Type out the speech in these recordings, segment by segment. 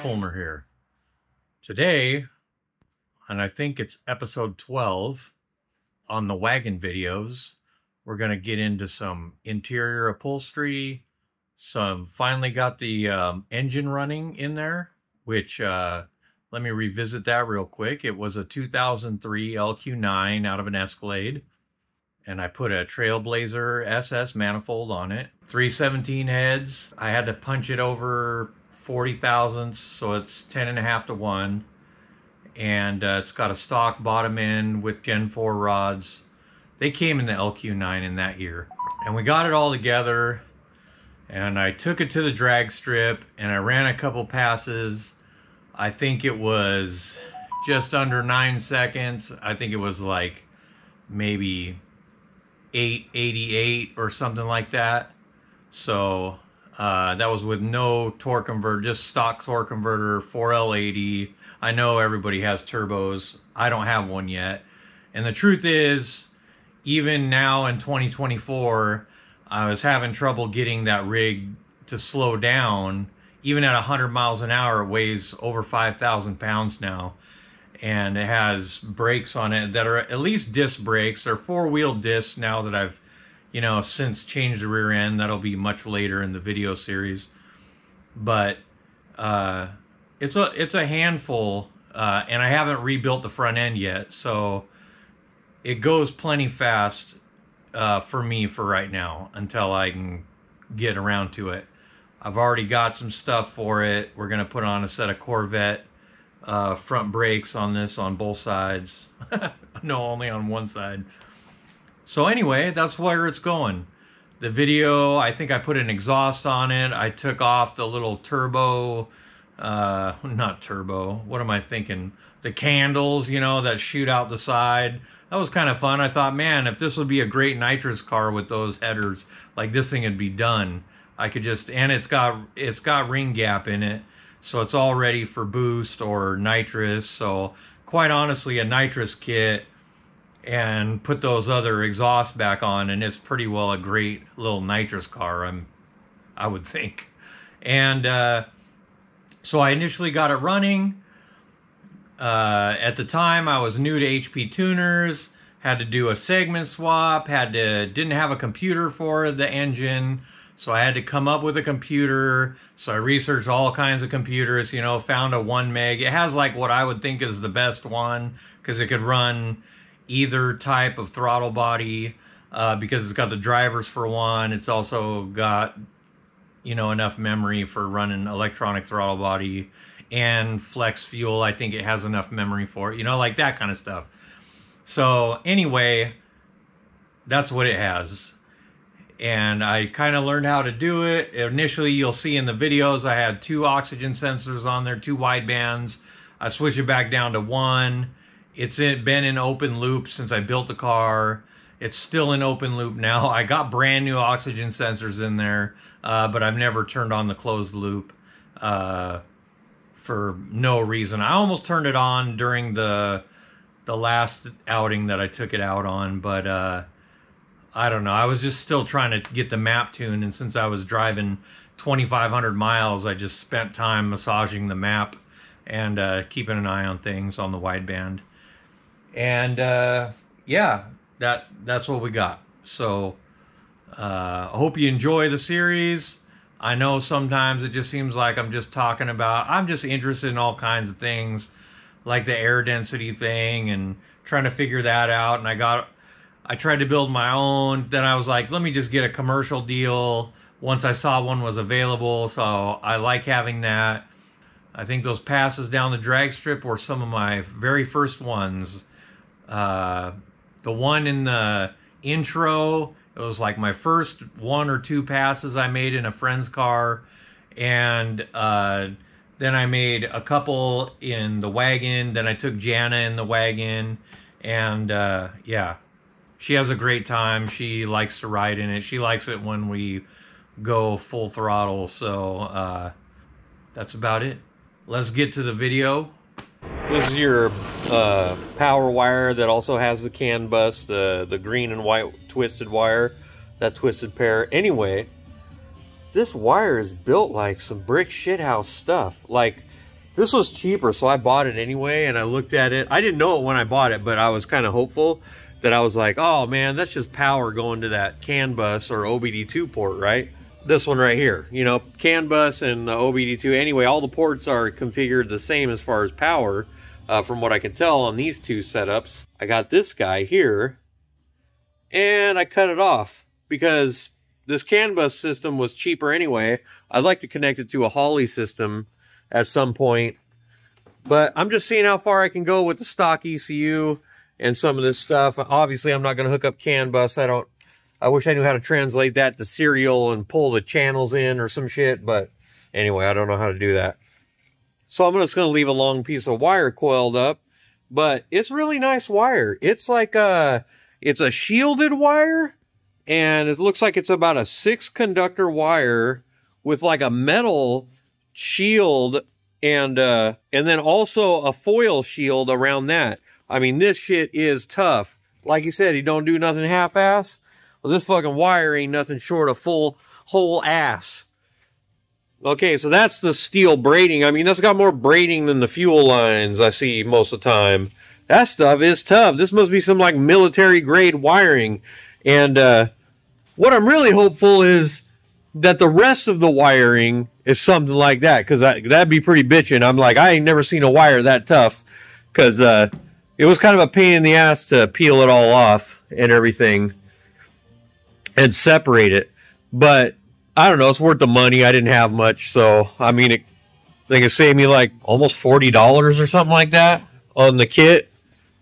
Fulmer here. Today, and I think it's episode 12 on the wagon videos, we're going to get into some interior upholstery. Finally got the engine running in there, which let me revisit that real quick. It was a 2003 LQ9 out of an Escalade, and I put a Trailblazer SS manifold on it. 317 heads. I had to punch it over 40 thousandths, so it's 10.5 to 1. And it's got a stock bottom end with Gen 4 rods. They came in the LQ9 in that year. And we got it all together, and I took it to the drag strip, and I ran a couple passes. I think it was just under 9 seconds. I think it was like maybe 888 or something like that. So that was with no torque converter, just stock torque converter, 4L80. I know everybody has turbos. I don't have one yet. And the truth is, even now in 2024, I was having trouble getting that rig to slow down. Even at 100 miles an hour, it weighs over 5,000 pounds now. And it has brakes on it that are at least disc brakes. They're four-wheel discs now that I've, since changed the rear end. That'll be much later in the video series. But it's a handful, and I haven't rebuilt the front end yet, so it goes plenty fast for me for right now until I can get around to it. I've already got some stuff for it. We're gonna put on a set of Corvette front brakes on this on both sides. No, only on one side. So anyway, that's where it's going. The video, I think I put an exhaust on it. I took off the little turbo, not turbo, what am I thinking? The candles, that shoot out the side. That was kind of fun. I thought, man, if this would be a great nitrous car with those headers, like this thing would be done. I could just, and it's got ring gap in it, so it's all ready for boost or nitrous. So quite honestly, a nitrous kit and put those other exhausts back on, and it's pretty well a great little nitrous car, I would think. And so I initially got it running. At the time, I was new to HP tuners, had to do a segment swap, didn't have a computer for the engine, so I had to come up with a computer. So I researched all kinds of computers, found a 1 meg. It has like what I would think is the best one, because it could run either type of throttle body, because it's got the drivers for one. It's also got, enough memory for running electronic throttle body, and flex fuel. I think it has enough memory for it, like that kind of stuff. So anyway, that's what it has. And I kind of learned how to do it. Initially, you'll see in the videos, I had 2 oxygen sensors on there, 2 wide bands. I switched it back down to 1. It's been in open loop since I built the car. It's still in open loop now. I got brand new oxygen sensors in there, but I've never turned on the closed loop for no reason. I almost turned it on during the last outing that I took it out on, but I don't know. I was just still trying to get the map tuned, and since I was driving 2,500 miles, I just spent time massaging the map and keeping an eye on things on the wideband. And yeah, that's what we got. So I hope you enjoy the series. I know sometimes it just seems like I'm just talking about, I'm just interested in all kinds of things, like the air density thing and trying to figure that out. And I tried to build my own. Then I was like, let me just get a commercial deal once I saw one was available. So I like having that. I think those passes down the drag strip were some of my very first ones. The one in the intro, it was like my first 1 or 2 passes I made in a friend's car. And then I made a couple in the wagon. Then I took Jana in the wagon. And yeah, she has a great time. She likes to ride in it. She likes it when we go full throttle. So that's about it. Let's get to the video. This is your power wire that also has the CAN bus, the green and white twisted wire, that twisted pair. Anyway, this wire is built like some brick shithouse stuff. Like, This was cheaper, so I bought it anyway, and I looked at it. I didn't know it when I bought it, but I was kind of hopeful that I was like, oh man, that's just power going to that CAN bus or OBD2 port, right? This one right here, you know, CAN bus and the OBD2. Anyway, all the ports are configured the same as far as power, from what I can tell on these two setups. I got this guy here, and I cut it off because this CAN bus system was cheaper anyway. I'd like to connect it to a Holly system at some point, but I'm just seeing how far I can go with the stock ECU and some of this stuff. Obviously, I'm not going to hook up CAN bus. I wish I knew how to translate that to serial and pull the channels in or some shit, but anyway, I don't know how to do that. So I'm just going to leave a long piece of wire coiled up, but it's really nice wire. It's like it's a shielded wire, and it looks like it's about a 6-conductor wire with like a metal shield and then also a foil shield around that. I mean, this shit is tough. Like you said, you don't do nothing half-ass. Well, this fucking wire ain't nothing short of full whole ass. Okay, so that's the steel braiding. I mean, that's got more braiding than the fuel lines I see most of the time. That stuff is tough. This must be some like military grade wiring. And what I'm really hopeful is that the rest of the wiring is something like that, because that'd be pretty bitchin'. I'm like, I ain't never seen a wire that tough, because it was kind of a pain in the ass to peel it all off and everything and separate it. But I don't know, it's worth the money. I didn't have much, so I mean, I think it saved me like almost $40 or something like that on the kit,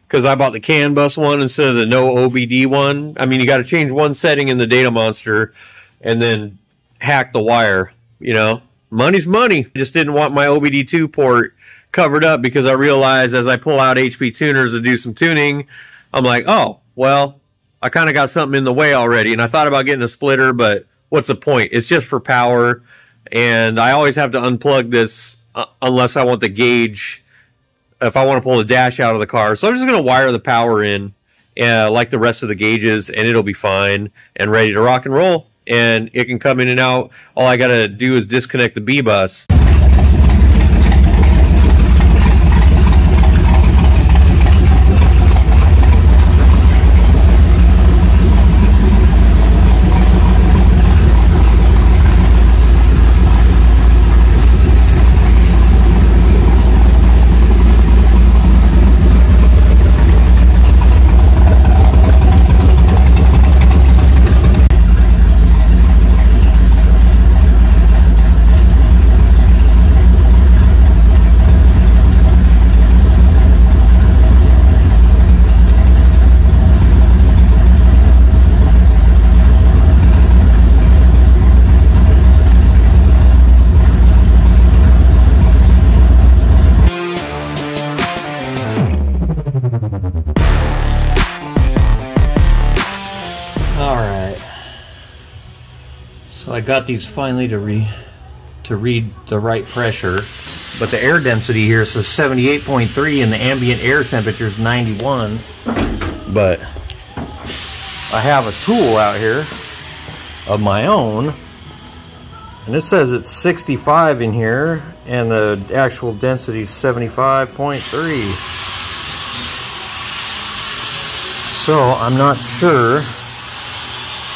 because I bought the CAN bus one instead of the no OBD one. I mean, you got to change one setting in the DataMonster and then hack the wire, you know. Money's money. I just didn't want my OBD2 port covered up, because I realized as I pull out HP tuners to do some tuning, I'm like, oh, well, I kind of got something in the way already. And I thought about getting a splitter, but what's the point? It's just for power, and I always have to unplug this unless I want the gauge, if I want to pull the dash out of the car. So I'm just going to wire the power in like the rest of the gauges, and it'll be fine and ready to rock and roll. And it can come in and out. All I got to do is disconnect the B-bus. So I got these finally to read the right pressure, but the air density here says 78.3 and the ambient air temperature is 91. But I have a tool out here of my own, and it says it's 65 in here, and the actual density is 75.3. So I'm not sure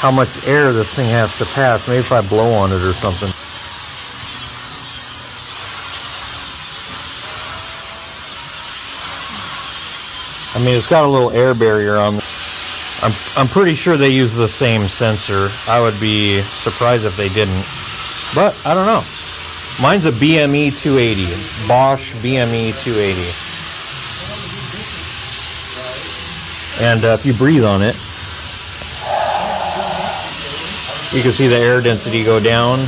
how much air this thing has to pass. Maybe if I blow on it or something. I mean, it's got a little air barrier on. I'm pretty sure they use the same sensor. I would be surprised if they didn't, but I don't know. Mine's a BME 280, Bosch BME 280. And if you breathe on it, you can see the air density go down.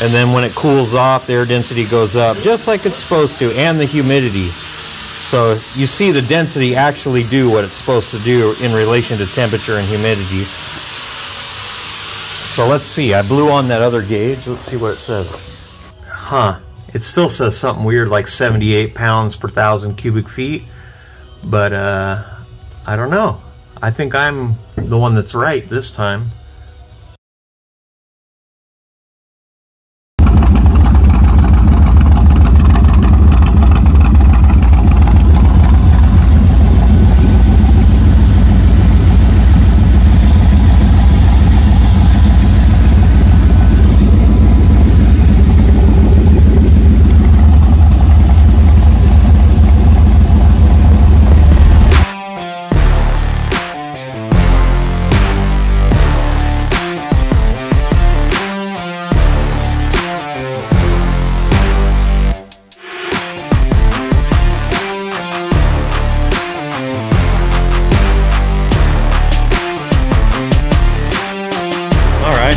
And then when it cools off, the air density goes up, just like it's supposed to, and the humidity. So you see the density actually do what it's supposed to do in relation to temperature and humidity. So let's see, I blew on that other gauge. Let's see what it says. Huh, it still says something weird like 78 pounds per 1,000 cubic feet. But I don't know. I think I'm the one that's right this time.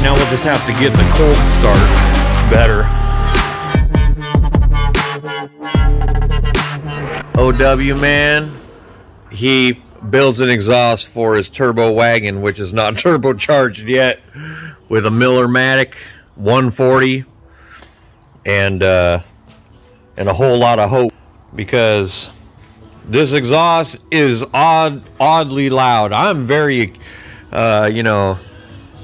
now we'll just have to get the cold start better. OW man, he builds an exhaust for his turbo wagon, which is not turbocharged yet, with a Miller-Matic 140 and a whole lot of hope, because this exhaust is oddly loud. I'm very you know,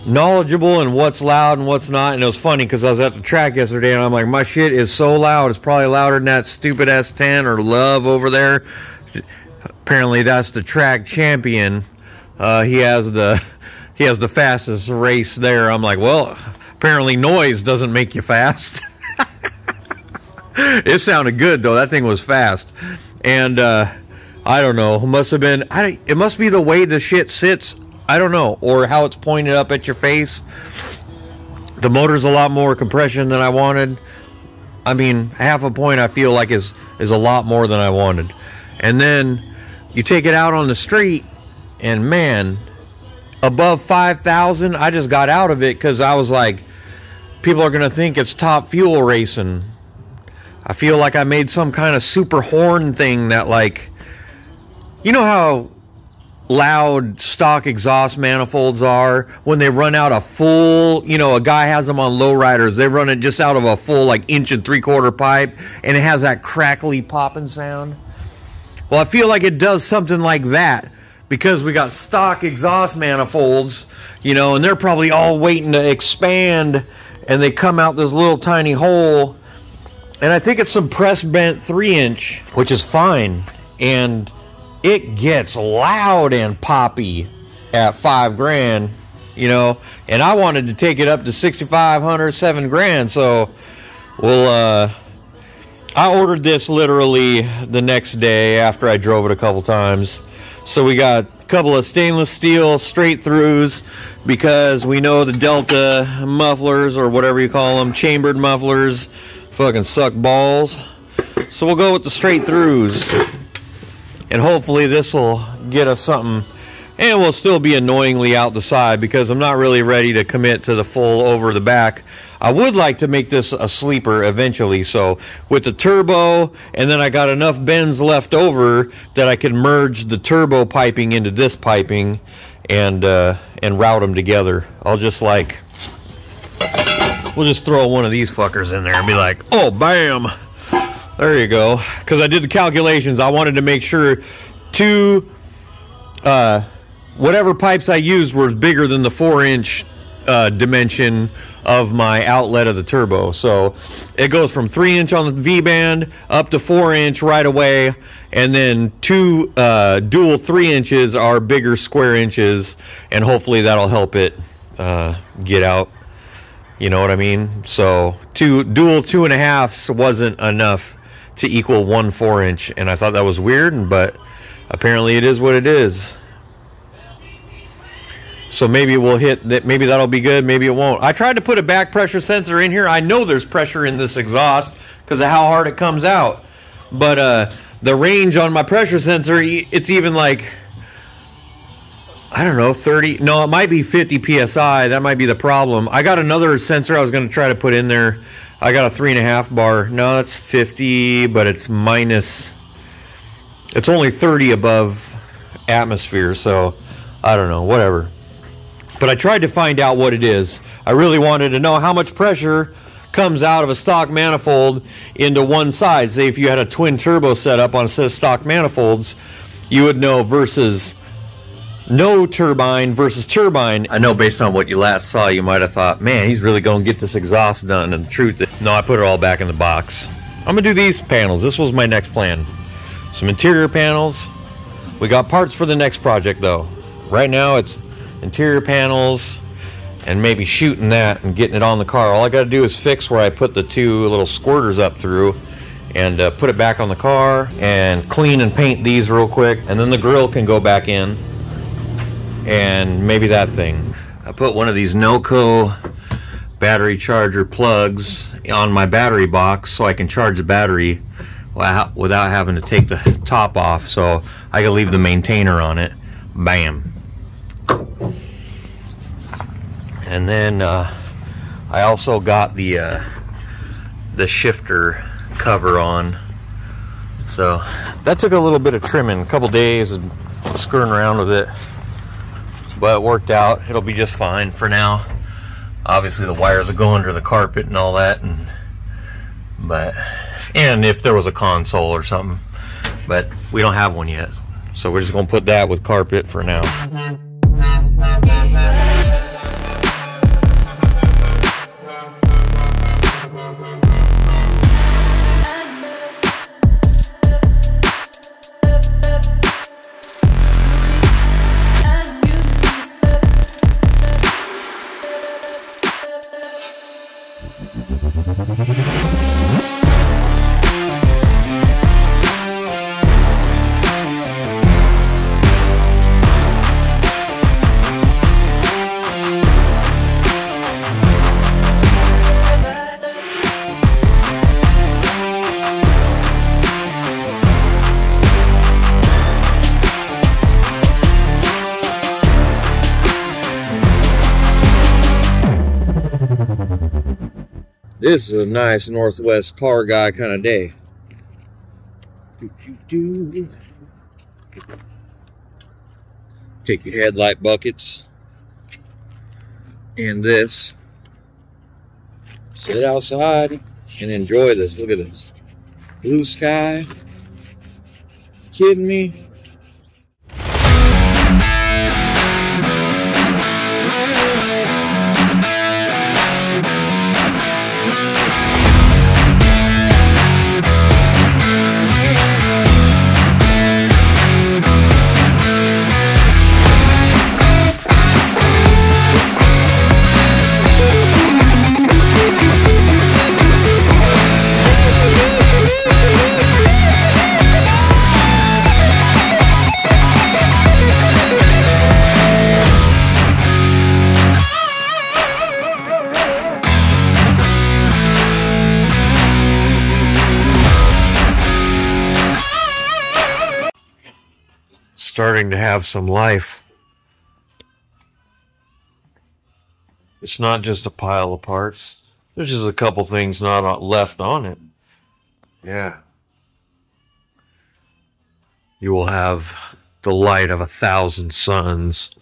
knowledgeable in what's loud and what's not. And it was funny because I was at the track yesterday and I'm like, my shit is so loud, it's probably louder than that stupid S10 or Love over there. Apparently that's the track champion. He has the fastest race there. I'm like, well, apparently noise doesn't make you fast. It sounded good though. That thing was fast. And I don't know, it must have been, it must be the way the shit sits, I don't know, or how it's pointed up at your face. The motor's a lot more compression than I wanted. I mean, half a point I feel like is a lot more than I wanted. And then you take it out on the street and man, above 5,000, I just got out of it because I was like, people are gonna think it's top fuel racing. I feel like I made some kind of super horn thing that, like, you know how loud stock exhaust manifolds are when they run out a full, you know, a guy has them on lowriders, they run it just out of a full like 1 3/4 pipe and it has that crackly popping sound. Well, I feel like it does something like that because we got stock exhaust manifolds, you know, and they're probably all waiting to expand and they come out this little tiny hole. And I think it's some press bent 3-inch, which is fine. And it gets loud and poppy at $5 grand, you know. And I wanted to take it up to 6,500, $7 grand. So, well, I ordered this literally the next day after I drove it a couple times. So we got a couple of stainless steel straight throughs because we know the Delta mufflers, or whatever you call them, chambered mufflers, fucking suck balls. So we'll go with the straight throughs, and hopefully this will get us something, and we'll still be annoyingly out the side because I'm not really ready to commit to the full over the back. I would like to make this a sleeper eventually, so with the turbo, and then I got enough bends left over that I can merge the turbo piping into this piping and route them together. I'll just like, we'll just throw one of these fuckers in there and be like, oh, bam. There you go. Because I did the calculations. I wanted to make sure whatever pipes I used were bigger than the 4-inch dimension of my outlet of the turbo. So it goes from 3-inch on the V-band up to 4-inch right away. And then two dual 3-inches are bigger square inches. And hopefully that'll help it get out. You know what I mean? So dual 2.5s wasn't enough to equal 1 4-inch, and I thought that was weird, but apparently it is what it is. So maybe we'll hit that. Maybe that'll be good. Maybe it won't. I tried to put a back pressure sensor in here. I know there's pressure in this exhaust because of how hard it comes out, but the range on my pressure sensor, it's even like, I don't know, 30. No, it might be 50 psi. That might be the problem. I got another sensor I was going to try to put in there. I got a 3.5 bar. No, that's 50, but it's minus. It's only 30 above atmosphere, so I don't know, whatever. But I tried to find out what it is. I really wanted to know how much pressure comes out of a stock manifold into one side. Say if you had a twin turbo setup on a set of stock manifolds, you would know versus no turbine versus turbine. I know based on what you last saw, you might have thought, man, he's really going to get this exhaust done. And the truth is, no, I put it all back in the box. I'm going to do these panels. This was my next plan. Some interior panels. We got parts for the next project, though. Right now, it's interior panels and maybe shooting that and getting it on the car. All I got to do is fix where I put the two little squirters up through and put it back on the car and clean and paint these real quick. And then the grill can go back in. And maybe that thing. I put one of these NOCO battery charger plugs on my battery box so I can charge the battery without having to take the top off, so I can leave the maintainer on it. Bam. And then I also got the shifter cover on. So that took a little bit of trimming, a couple days of screwing around with it, but it worked out. It'll be just fine for now. Obviously the wires will go under the carpet and all that, and if there was a console or something, but we don't have one yet, so we're just gonna put that with carpet for now. This is a nice Northwest car guy kind of day. Take your headlight buckets and this. Sit outside and enjoy this. Look at this. Blue sky. Kidding me? Starting to have some life. It's not just a pile of parts. There's just a couple things not left on it. Yeah. You will have the light of 1,000 suns.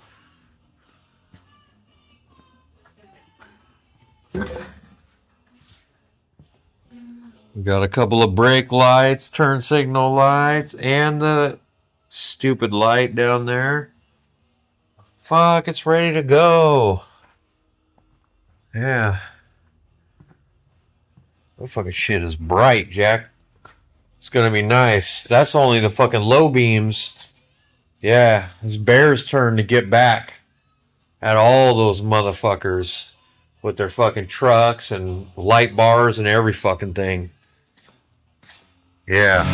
We got a couple of brake lights, turn signal lights, and the stupid light down there. Fuck, it's ready to go. Yeah. That fucking shit is bright, Jack. It's gonna be nice. That's only the fucking low beams. Yeah, it's Bear's turn to get back at all those motherfuckers with their fucking trucks and light bars and every fucking thing. Yeah.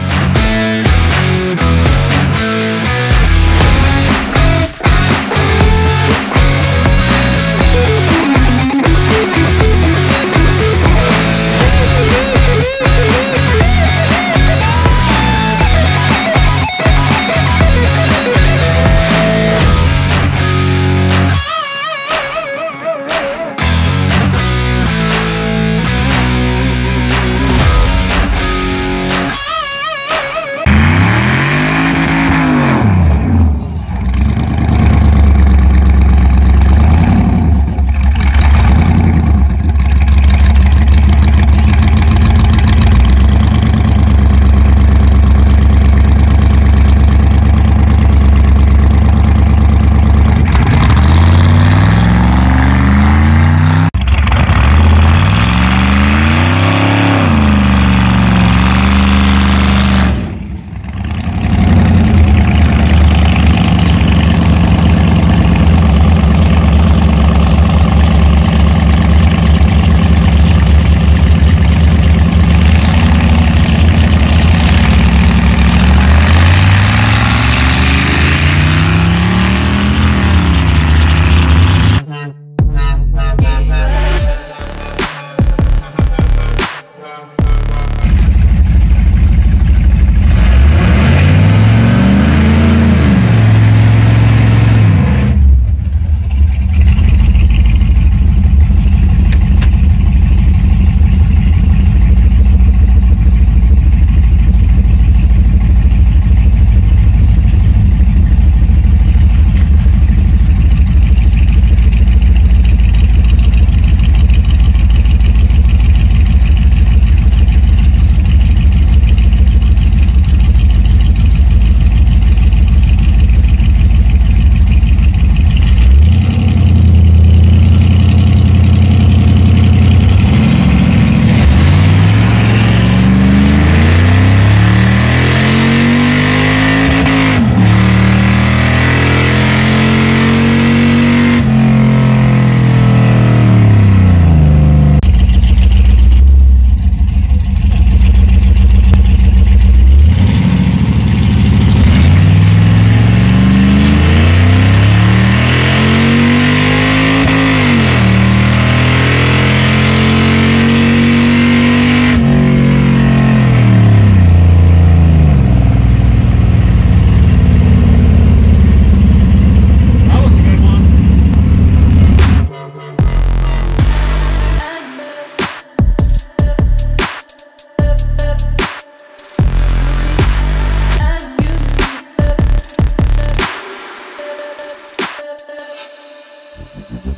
It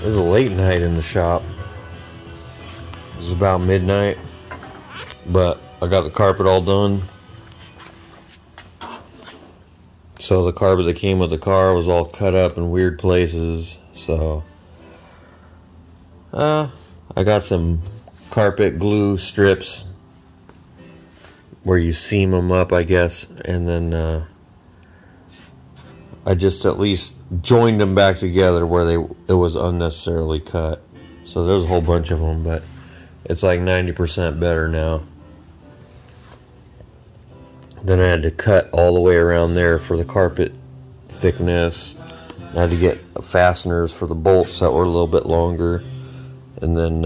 was a late night in the shop. It was about midnight, but I got the carpet all done. So the carpet that came with the car was all cut up in weird places. So I got some carpet glue strips where you seam them up, I guess, and then I just at least joined them back together where it was unnecessarily cut. So there's a whole bunch of them, but it's like 90% better now. Then I had to cut all the way around there for the carpet thickness. I had to get fasteners for the bolts that were a little bit longer. And then,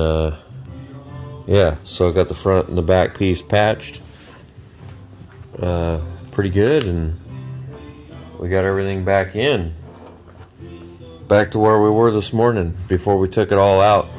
yeah, so I got the front and the back piece patched. Pretty good, and we got everything back in. Back to where we were this morning before we took it all out.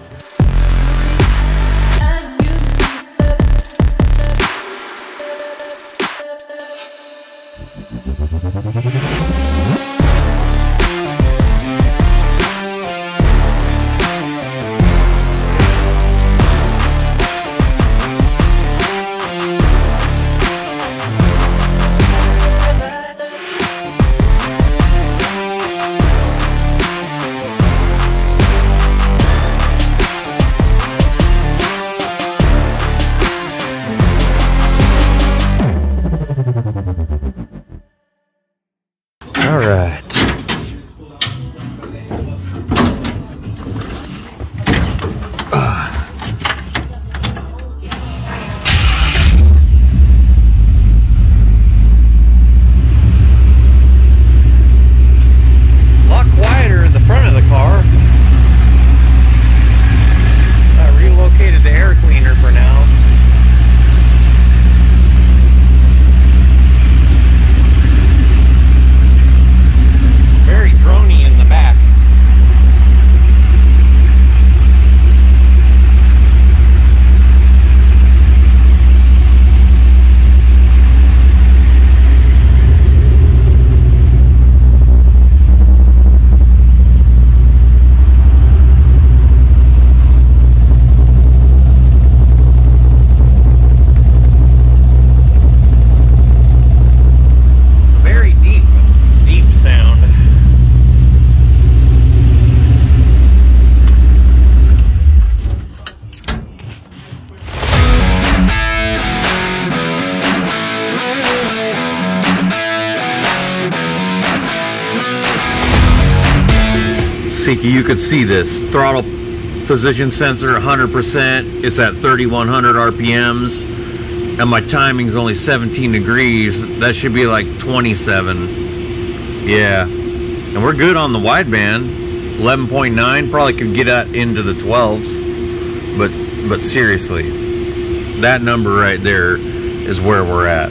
All right. A lot quieter in the front of the car. I relocated the air cleaner for now. Very droney in the back. Very deep sound. Siki, you could see this throttle position sensor 100%. It's at 3100 RPMs, and my timing's only 17 degrees. That should be like 27. Yeah, and we're good on the wideband. 11.9, probably could get that into the 12s, but seriously, that number right there is where we're at.